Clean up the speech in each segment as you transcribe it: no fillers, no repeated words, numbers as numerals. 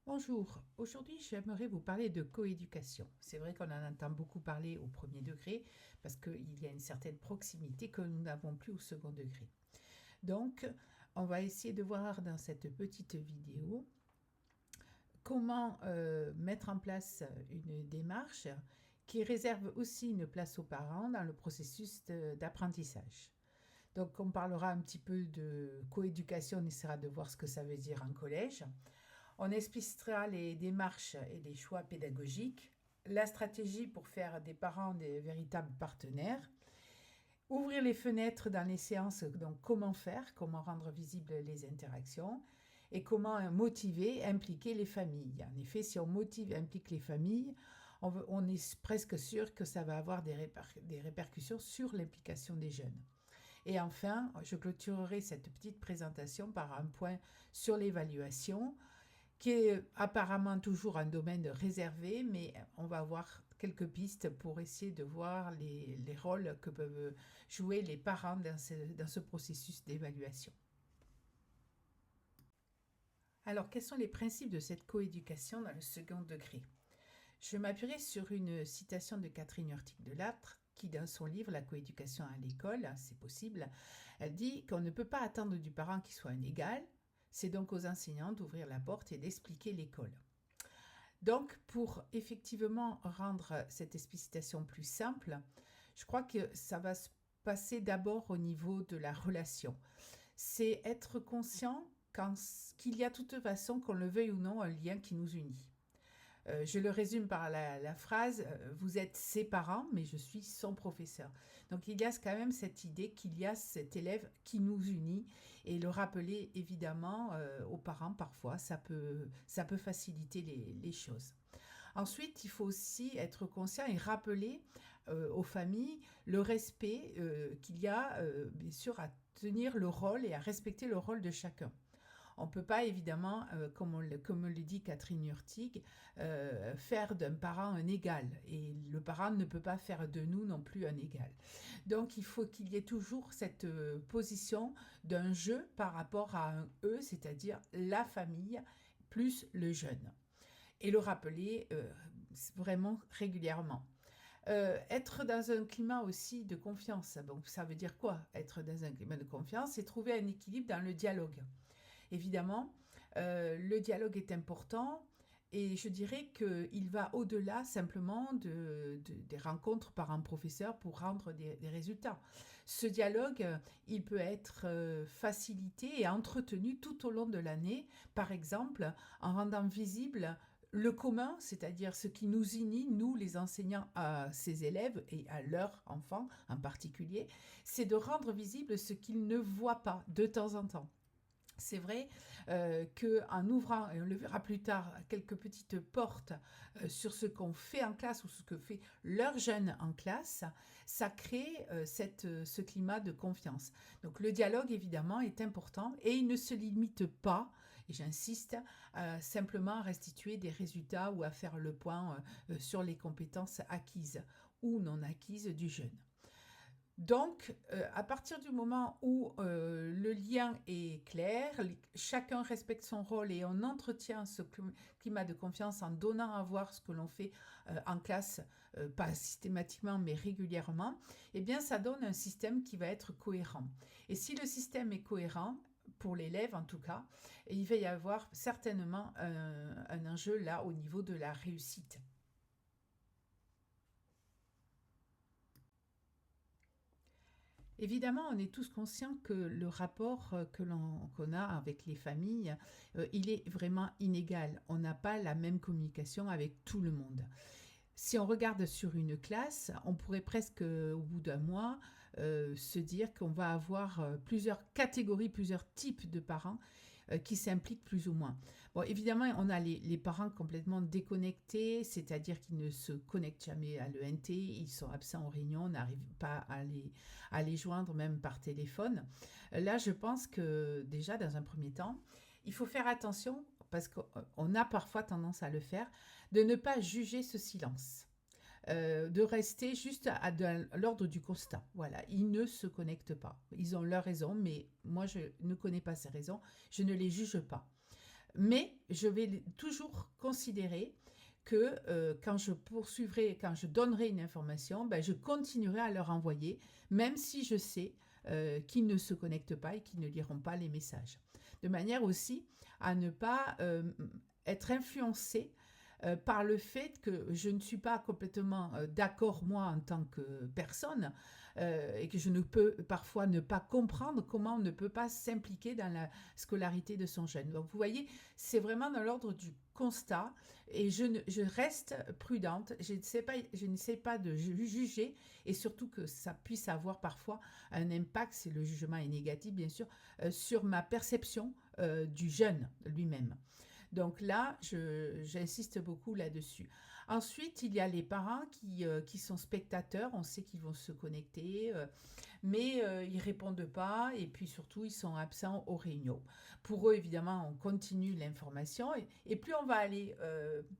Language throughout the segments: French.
Bonjour, aujourd'hui j'aimerais vous parler de coéducation. C'est vrai qu'on en entend beaucoup parler au premier degré parce qu'il y a une certaine proximité que nous n'avons plus au second degré. Donc, on va essayer de voir dans cette petite vidéo comment mettre en place une démarche qui réserve aussi une place aux parents dans le processus d'apprentissage. Donc, on parlera un petit peu de coéducation, on essaiera de voir ce que ça veut dire en collège. On explicitera les démarches et les choix pédagogiques, la stratégie pour faire des parents des véritables partenaires, ouvrir les fenêtres dans les séances, donc comment faire, comment rendre visibles les interactions et comment motiver, impliquer les familles. En effet, si on motive et implique les familles, on est presque sûr que ça va avoir des répercussions sur l'implication des jeunes. Et enfin, je clôturerai cette petite présentation par un point sur l'évaluation, qui est apparemment toujours un domaine réservé, mais on va avoir quelques pistes pour essayer de voir les rôles que peuvent jouer les parents dans ce processus d'évaluation. Alors, quels sont les principes de cette coéducation dans le second degré? Je m'appuierai sur une citation de Catherine Urtic-Delattre qui, dans son livre La coéducation à l'école, c'est possible, elle dit qu'on ne peut pas attendre du parent qu'il soit un égal, c'est donc aux enseignants d'ouvrir la porte et d'expliquer l'école. Donc, pour effectivement rendre cette explicitation plus simple, je crois que ça va se passer d'abord au niveau de la relation. C'est être conscient qu'il y a de toute façon, qu'on le veuille ou non, un lien qui nous unit. Je le résume par la phrase vous êtes ses parents, mais je suis son professeur. Donc il y a quand même cette idée qu'il y a cet élève qui nous unit et le rappeler évidemment aux parents parfois, ça peut faciliter les choses. Ensuite, il faut aussi être conscient et rappeler aux familles le respect qu'il y a bien sûr à tenir le rôle et à respecter le rôle de chacun. On ne peut pas évidemment, comme le dit Catherine Urtig, faire d'un parent un égal. Et le parent ne peut pas faire de nous non plus un égal. Donc il faut qu'il y ait toujours cette position d'un jeu par rapport à un eux, c'est-à-dire la famille plus le jeune. Et le rappeler vraiment régulièrement. Être dans un climat aussi de confiance. Donc ça veut dire quoi? Être dans un climat de confiance, c'est trouver un équilibre dans le dialogue. Évidemment, le dialogue est important et je dirais qu'il va au-delà simplement des rencontres parents-professeurs pour rendre des résultats. Ce dialogue, il peut être facilité et entretenu tout au long de l'année, par exemple en rendant visible le commun, c'est-à-dire ce qui nous unit, nous les enseignants, à ces élèves et à leurs enfants en particulier, c'est de rendre visible ce qu'ils ne voient pas de temps en temps. C'est vrai qu'en ouvrant, et on le verra plus tard, quelques petites portes sur ce qu'on fait en classe ou ce que fait leurs jeunes en classe, ça crée ce climat de confiance. Donc le dialogue, évidemment, est important et il ne se limite pas, et j'insiste, simplement à restituer des résultats ou à faire le point sur les compétences acquises ou non acquises du jeune. Donc, à partir du moment où le lien est clair, chacun respecte son rôle et on entretient ce climat de confiance en donnant à voir ce que l'on fait en classe, pas systématiquement mais régulièrement, eh bien ça donne un système qui va être cohérent. Et si le système est cohérent, pour l'élève en tout cas, il va y avoir certainement un enjeu là au niveau de la réussite. Évidemment, on est tous conscients que le rapport qu'on a avec les familles, il est vraiment inégal. On n'a pas la même communication avec tout le monde. Si on regarde sur une classe, on pourrait presque, au bout d'un mois, se dire qu'on va avoir plusieurs catégories, plusieurs types de parents qui s'impliquent plus ou moins. Bon, évidemment, on a les parents complètement déconnectés, c'est-à-dire qu'ils ne se connectent jamais à l'ENT, ils sont absents aux réunions, on n'arrive pas à les joindre même par téléphone. Là, je pense que déjà, dans un premier temps, il faut faire attention, parce qu'on a parfois tendance à le faire, de ne pas juger ce silence. De rester juste à l'ordre du constat. Voilà, ils ne se connectent pas. Ils ont leurs raisons, mais moi, je ne connais pas ces raisons. Je ne les juge pas. Mais je vais toujours considérer que quand je poursuivrai, quand je donnerai une information, ben, je continuerai à leur envoyer, même si je sais qu'ils ne se connectent pas et qu'ils ne liront pas les messages. De manière aussi à ne pas être influencé par le fait que je ne suis pas complètement d'accord moi en tant que personne et que je ne peux parfois ne pas comprendre comment on ne peut pas s'impliquer dans la scolarité de son jeune. Donc vous voyez, c'est vraiment dans l'ordre du constat et je reste prudente, je n'essaie pas de juger et surtout que ça puisse avoir parfois un impact, si le jugement est négatif bien sûr, sur ma perception du jeune lui-même. Donc là, j'insiste beaucoup là-dessus. Ensuite, il y a les parents qui sont spectateurs, on sait qu'ils vont se connecter, mais ils ne répondent pas et puis surtout, ils sont absents aux réunions. Pour eux, évidemment, on continue l'information et plus on va aller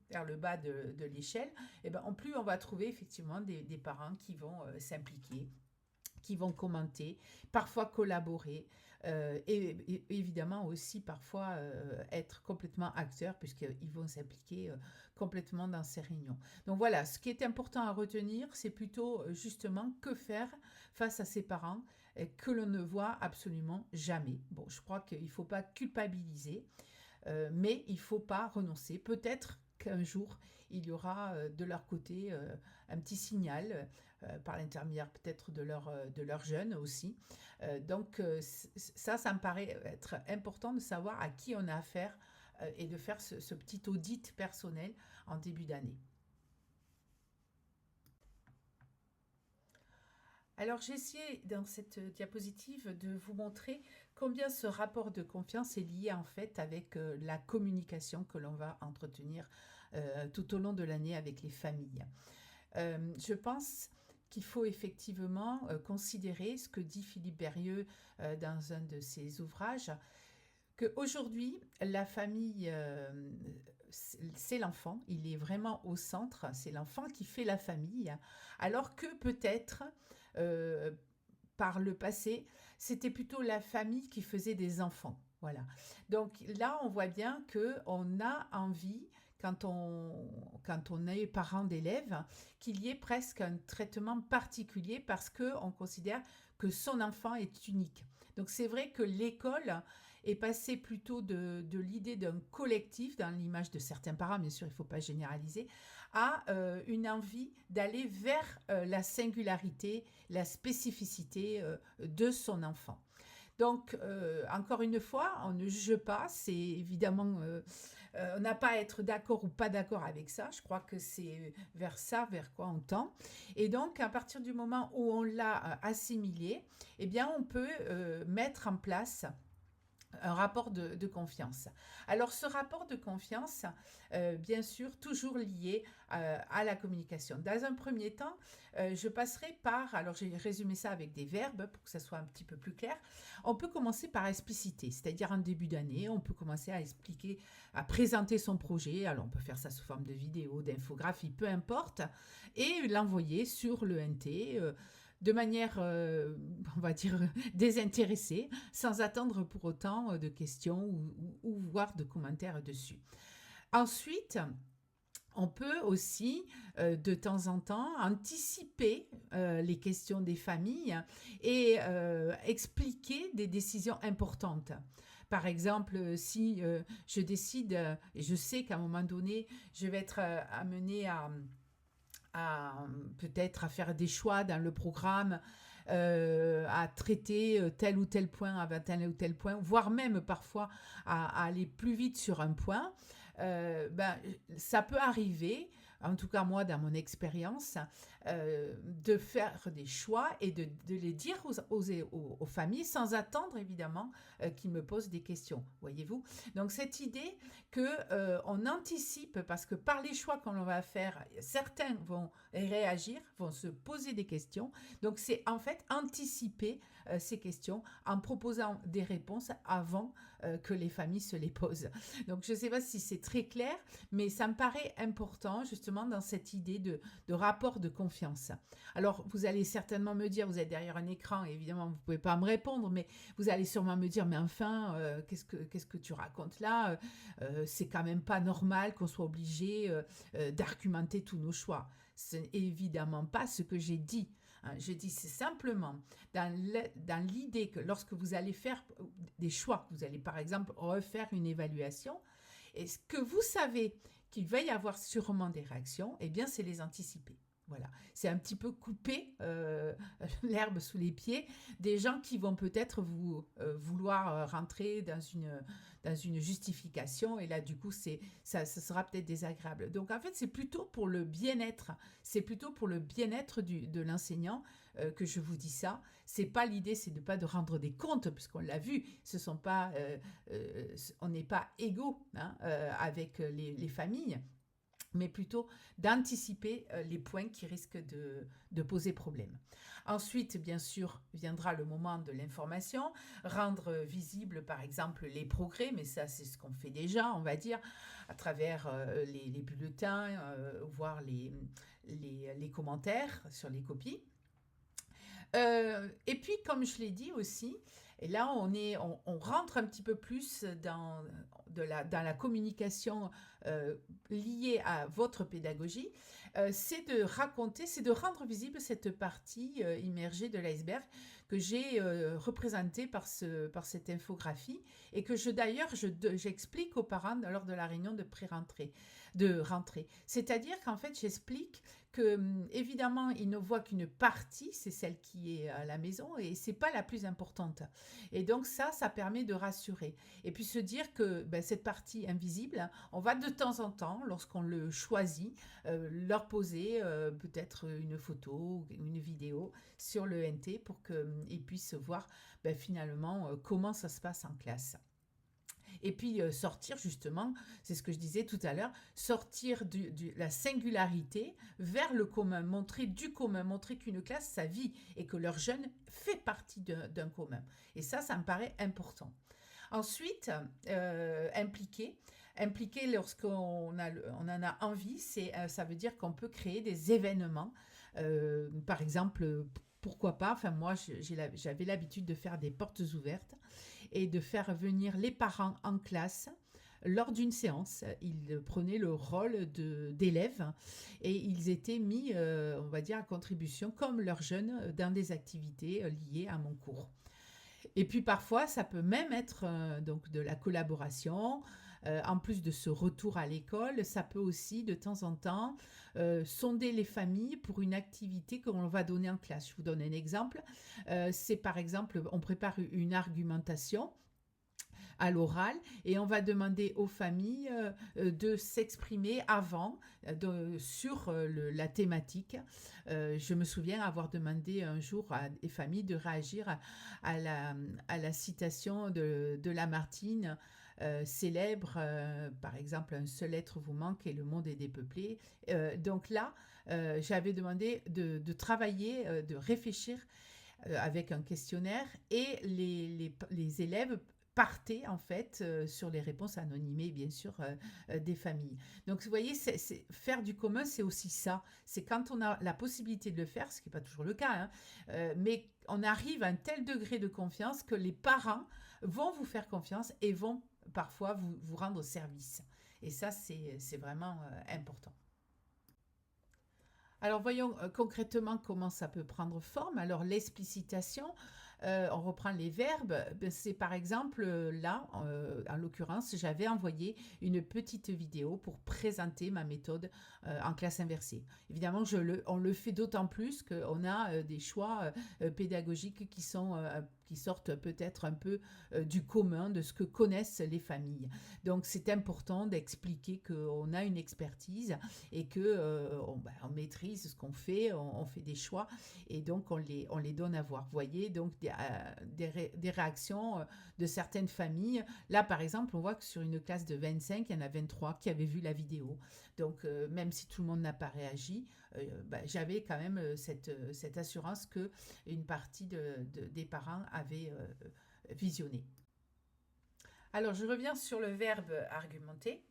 vers le bas de l'échelle, et ben, plus on va trouver effectivement des parents qui vont s'impliquer, qui vont commenter, parfois collaborer, et évidemment aussi parfois être complètement acteurs puisqu'ils vont s'impliquer complètement dans ces réunions. Donc voilà, ce qui est important à retenir, c'est plutôt justement que faire face à ces parents que l'on ne voit absolument jamais. Bon, je crois qu'il ne faut pas culpabiliser, mais il ne faut pas renoncer. Peut-être qu'un jour, il y aura de leur côté un petit signal par l'intermédiaire peut-être de leur jeune aussi. Donc ça me paraît être important de savoir à qui on a affaire et de faire ce petit audit personnel en début d'année. Alors j'ai essayé dans cette diapositive de vous montrer combien ce rapport de confiance est lié en fait avec la communication que l'on va entretenir tout au long de l'année avec les familles. Je pense qu'il faut effectivement considérer ce que dit Philippe Berrieux dans un de ses ouvrages, qu'aujourd'hui, la famille, c'est l'enfant, il est vraiment au centre, c'est l'enfant qui fait la famille, alors que peut-être, euh, par le passé, c'était plutôt la famille qui faisait des enfants. Voilà. Donc là, on voit bien qu'on a envie, quand on est parent d'élèves, qu'il y ait presque un traitement particulier parce qu'on considère que son enfant est unique. Donc c'est vrai que l'école est passée plutôt de l'idée d'un collectif, dans l'image de certains parents, bien sûr il ne faut pas généraliser, à une envie d'aller vers la singularité, la spécificité de son enfant. Donc, encore une fois, on ne juge pas, c'est évidemment, on n'a pas à être d'accord ou pas d'accord avec ça, je crois que c'est vers ça, vers quoi on tend. Et donc, à partir du moment où on l'a assimilé, eh bien, on peut mettre en place un rapport de confiance. Alors ce rapport de confiance, bien sûr, toujours lié à la communication. Dans un premier temps, je passerai par, alors j'ai résumé ça avec des verbes pour que ça soit un petit peu plus clair, on peut commencer par expliciter, c'est-à-dire en début d'année, on peut commencer à expliquer, à présenter son projet, alors on peut faire ça sous forme de vidéo, d'infographie, peu importe, et l'envoyer sur le NT, de manière, on va dire, désintéressée, sans attendre pour autant de questions ou voire de commentaires dessus. Ensuite, on peut aussi, de temps en temps, anticiper les questions des familles et expliquer des décisions importantes. Par exemple, si je décide, et je sais qu'à un moment donné, je vais être amenée à peut-être à faire des choix dans le programme, à traiter tel ou tel point avec tel ou tel point, voire même parfois à aller plus vite sur un point, ben, ça peut arriver, en tout cas moi dans mon expérience, de faire des choix et de les dire aux familles sans attendre évidemment qu'ils me posent des questions, voyez-vous. Donc cette idée qu'on anticipe, parce que par les choix qu'on va faire, certains vont réagir, vont se poser des questions, donc c'est en fait anticiper ces questions en proposant des réponses avant que les familles se les posent. Donc je ne sais pas si c'est très clair, mais ça me paraît important justement justement dans cette idée de rapport de confiance. Alors, vous allez certainement me dire, vous êtes derrière un écran, évidemment, vous ne pouvez pas me répondre, mais vous allez sûrement me dire, mais enfin, qu'est-ce que tu racontes là? C'est quand même pas normal qu'on soit obligé d'argumenter tous nos choix. Ce n'est évidemment pas ce que j'ai dit. Je dis, c'est simplement dans l'idée que lorsque vous allez faire des choix, vous allez par exemple refaire une évaluation, et ce que vous savez qu'il va y avoir sûrement des réactions, eh bien, c'est les anticiper. Voilà, c'est un petit peu couper l'herbe sous les pieds des gens qui vont peut-être vouloir rentrer dans une justification et là du coup ça sera peut-être désagréable. Donc en fait c'est plutôt pour le bien-être, de l'enseignant que je vous dis ça. C'est pas l'idée, c'est de pas de rendre des comptes puisqu'on l'a vu, ce sont pas, on n'est pas égaux avec les familles, mais plutôt d'anticiper les points qui risquent de poser problème. Ensuite, bien sûr, viendra le moment de l'information, rendre visible par exemple les progrès, mais ça c'est ce qu'on fait déjà, on va dire, à travers les bulletins, voire les commentaires sur les copies. Et puis, comme je l'ai dit aussi, et là on rentre un petit peu plus dans la communication liée à votre pédagogie, c'est de raconter, c'est de rendre visible cette partie immergée de l'iceberg que j'ai représentée par cette infographie et que j'explique aux parents lors de la réunion de rentrée. C'est-à-dire qu'en fait, j'explique que évidemment, ils ne voient qu'une partie, c'est celle qui est à la maison et c'est pas la plus importante. Et donc ça permet de rassurer. Et puis se dire que cette partie invisible, on va de temps en temps, lorsqu'on le choisit, leur poser peut-être une photo ou une vidéo sur le NT pour qu'ils puissent voir finalement comment ça se passe en classe. Et puis sortir justement, c'est ce que je disais tout à l'heure, sortir de la singularité vers le commun, montrer qu'une classe, ça vit et que leur jeune fait partie d'un commun. Et ça me paraît important. Ensuite, impliquer lorsqu'on on en a envie, ça veut dire qu'on peut créer des événements. Par exemple, pourquoi pas, enfin moi j'avais l'habitude de faire des portes ouvertes et de faire venir les parents en classe lors d'une séance. Ils prenaient le rôle d'élèves et ils étaient mis, on va dire, à contribution comme leurs jeunes dans des activités liées à mon cours. Et puis parfois, ça peut même être donc de la collaboration. En plus de ce retour à l'école, ça peut aussi de temps en temps sonder les familles pour une activité qu'on va donner en classe. Je vous donne un exemple. C'est par exemple, on prépare une argumentation à l'oral et on va demander aux familles de s'exprimer avant sur la thématique. Je me souviens avoir demandé un jour à des familles de réagir à la citation de Lamartine, célèbre, par exemple, un seul être vous manque et le monde est dépeuplé. Donc là, j'avais demandé de travailler, de réfléchir avec un questionnaire et les élèves partaient en fait sur les réponses anonymées, bien sûr, des familles. Donc vous voyez, faire du commun, c'est aussi ça. C'est quand on a la possibilité de le faire, ce qui n'est pas toujours le cas, mais on arrive à un tel degré de confiance que les parents vont vous faire confiance et vont parfois vous rendre service. Et ça, c'est vraiment important. Alors voyons concrètement comment ça peut prendre forme. Alors l'explicitation, on reprend les verbes. C'est par exemple là, en l'occurrence, j'avais envoyé une petite vidéo pour présenter ma méthode en classe inversée. Évidemment, on le fait d'autant plus qu'on a des choix pédagogiques qui sortent peut-être un peu du commun de ce que connaissent les familles. Donc c'est important d'expliquer qu'on a une expertise et qu'on maîtrise ce qu'on fait, on fait des choix et donc on les donne à voir. Vous voyez, donc des réactions de certaines familles. Là, par exemple, on voit que sur une classe de 25, il y en a 23 qui avaient vu la vidéo. Donc, même si tout le monde n'a pas réagi, j'avais quand même cette assurance qu'une partie des parents avaient visionné. Alors, je reviens sur le verbe argumenter.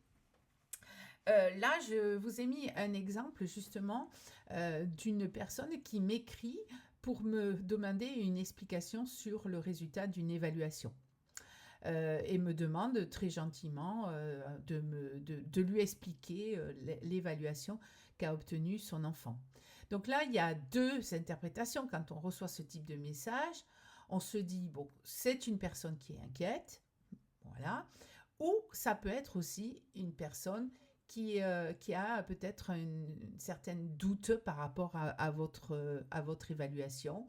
Là, je vous ai mis un exemple justement d'une personne qui m'écrit pour me demander une explication sur le résultat d'une évaluation. Et me demande très gentiment de lui expliquer l'évaluation qu'a obtenue son enfant. Donc là, il y a deux interprétations quand on reçoit ce type de message. On se dit, bon, c'est une personne qui est inquiète, voilà, ou ça peut être aussi une personne qui a peut-être une certaine doute par rapport à votre évaluation,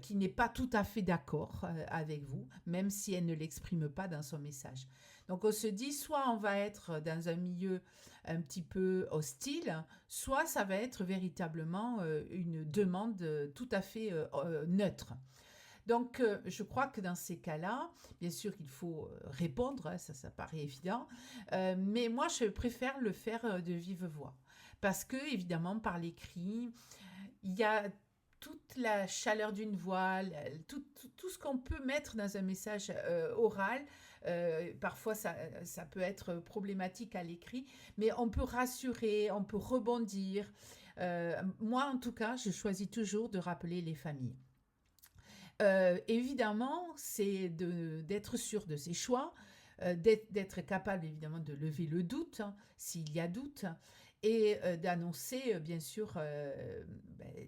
qui n'est pas tout à fait d'accord avec vous, même si elle ne l'exprime pas dans son message. Donc on se dit, soit on va être dans un milieu un petit peu hostile, soit ça va être véritablement une demande tout à fait neutre. Donc, je crois que dans ces cas-là, bien sûr, il faut répondre, hein, ça paraît évident, mais moi, je préfère le faire de vive voix. Parce que, évidemment, par l'écrit, il y a toute la chaleur d'une voix, tout ce qu'on peut mettre dans un message oral. Parfois, ça peut être problématique à l'écrit, mais on peut rassurer, on peut rebondir. Moi, en tout cas, je choisis toujours de rappeler les familles. Évidemment, c'est d'être sûr de ses choix, d'être capable évidemment de lever le doute, hein, s'il y a doute, et d'annoncer bien sûr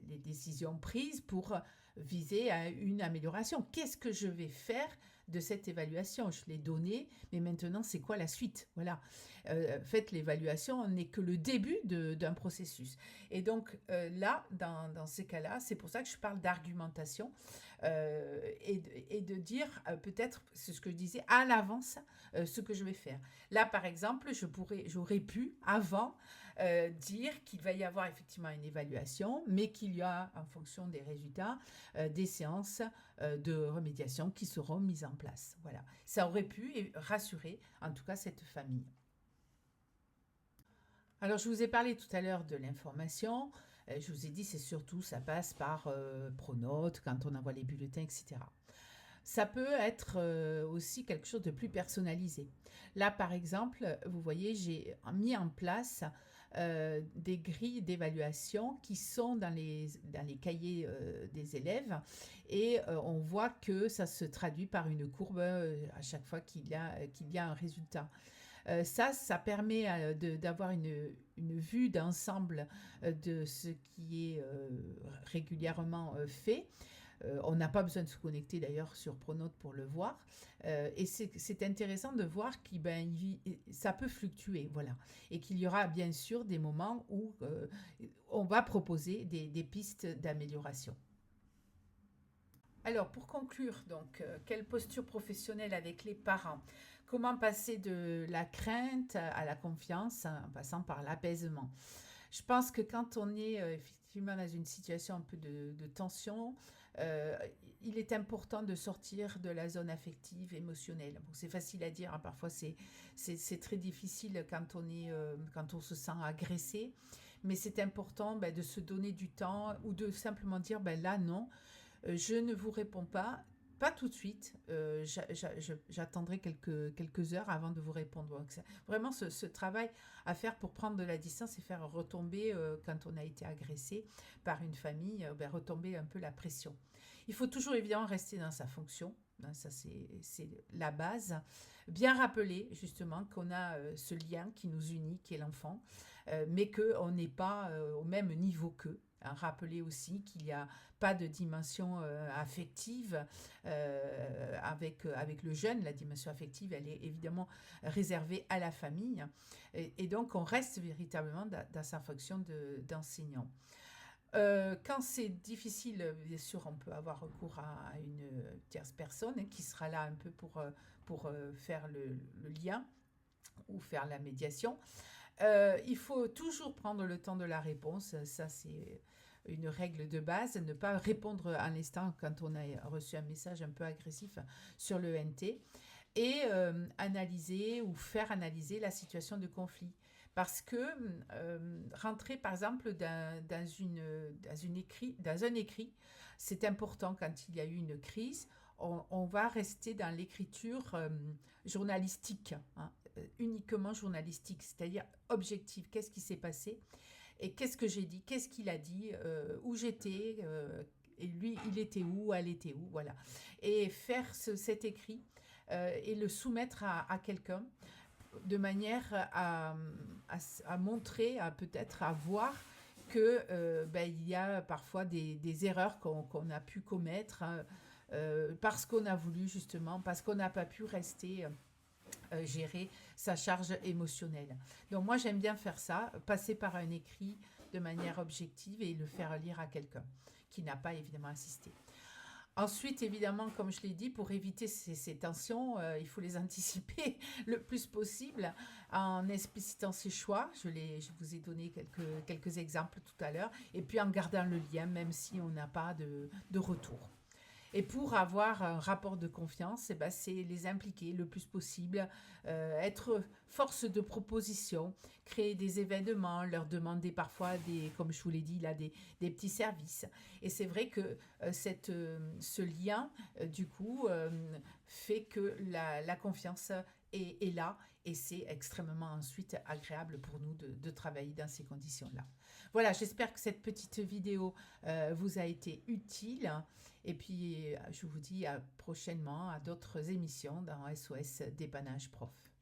les décisions prises pour viser à une amélioration. Qu'est-ce que je vais faire de cette évaluation? Je l'ai donnée, mais maintenant c'est quoi la suite? Voilà. Faites l'évaluation n'est que le début d'un processus. Et donc là, dans ces cas-là, c'est pour ça que je parle d'argumentation et de dire peut-être, c'est ce que je disais, à l'avance ce que je vais faire. Là, par exemple, j'aurais pu avant dire qu'il va y avoir effectivement une évaluation, mais qu'il y a, en fonction des résultats, des séances de remédiation qui seront mises en place. Voilà. Ça aurait pu rassurer, en tout cas, cette famille. Alors, je vous ai parlé tout à l'heure de l'information. Je vous ai dit, c'est surtout, ça passe par Pronote, quand on envoie les bulletins, etc. Ça peut être aussi quelque chose de plus personnalisé. Là, par exemple, vous voyez, j'ai mis en place des grilles d'évaluation qui sont dans les cahiers des élèves et on voit que ça se traduit par une courbe à chaque fois qu'il y a un résultat. Ça permet d'avoir une vue d'ensemble de ce qui est régulièrement fait. On n'a pas besoin de se connecter d'ailleurs sur Pronote pour le voir. Et c'est intéressant de voir que ça peut fluctuer, voilà. Et qu'il y aura bien sûr des moments où on va proposer des pistes d'amélioration. Alors, pour conclure, donc, quelle posture professionnelle avec les parents? Comment passer de la crainte à la confiance en passant par l'apaisement? Je pense que quand on est effectivement dans une situation un peu de tension, euh, il est important de sortir de la zone affective, émotionnelle. Bon, c'est facile à dire, hein, parfois c'est très difficile quand on se sent agressé, mais c'est important de se donner du temps ou de simplement dire là non, je ne vous réponds pas. Pas tout de suite, j'attendrai quelques heures avant de vous répondre. Donc, vraiment ce travail à faire pour prendre de la distance et faire retomber, quand on a été agressé par une famille, retomber un peu la pression. Il faut toujours évidemment rester dans sa fonction, hein, ça c'est la base. Bien rappeler justement qu'on a ce lien qui nous unit, qui est l'enfant, mais qu'on n'est pas au même niveau qu'eux. Hein. Rappeler aussi qu'il n'y a pas de dimension affective avec le jeune. La dimension affective, elle est évidemment réservée à la famille. Et donc, on reste véritablement dans sa fonction d'enseignant. Quand c'est difficile, bien sûr, on peut avoir recours à une tierce personne qui sera là un peu pour faire le lien ou faire la médiation. Il faut toujours prendre le temps de la réponse. Ça, c'est une règle de base. Ne pas répondre à l'instant quand on a reçu un message un peu agressif sur le NT. Et analyser ou faire analyser la situation de conflit. Parce que rentrer, par exemple, dans un écrit, c'est important quand il y a eu une crise. On va rester dans l'écriture journalistique. Hein. uniquement journalistique, c'est-à-dire objectif. Qu'est-ce qui s'est passé et qu'est-ce que j'ai dit, qu'est-ce qu'il a dit, où j'étais, et lui, il était où, elle était où, voilà. Et faire cet écrit et le soumettre à quelqu'un de manière à montrer, à peut-être à voir que il y a parfois des erreurs qu'on a pu commettre hein, parce qu'on a voulu justement, parce qu'on n'a pas pu rester gérer sa charge émotionnelle. Donc moi j'aime bien faire ça, passer par un écrit de manière objective et le faire lire à quelqu'un qui n'a pas évidemment assisté. Ensuite, évidemment, comme je l'ai dit, pour éviter ces tensions, il faut les anticiper le plus possible en explicitant ses choix. Je vous ai donné quelques exemples tout à l'heure. Et puis en gardant le lien, même si on n'a pas de retour. Et pour avoir un rapport de confiance, c'est les impliquer le plus possible, être force de proposition, créer des événements, leur demander parfois, comme je vous l'ai dit, là, des petits services. Et c'est vrai que ce lien, du coup, fait que la confiance est là et c'est extrêmement ensuite agréable pour nous de travailler dans ces conditions-là. Voilà, j'espère que cette petite vidéo vous a été utile. Et puis, je vous dis à prochainement à d'autres émissions dans SOS Dépannage Prof.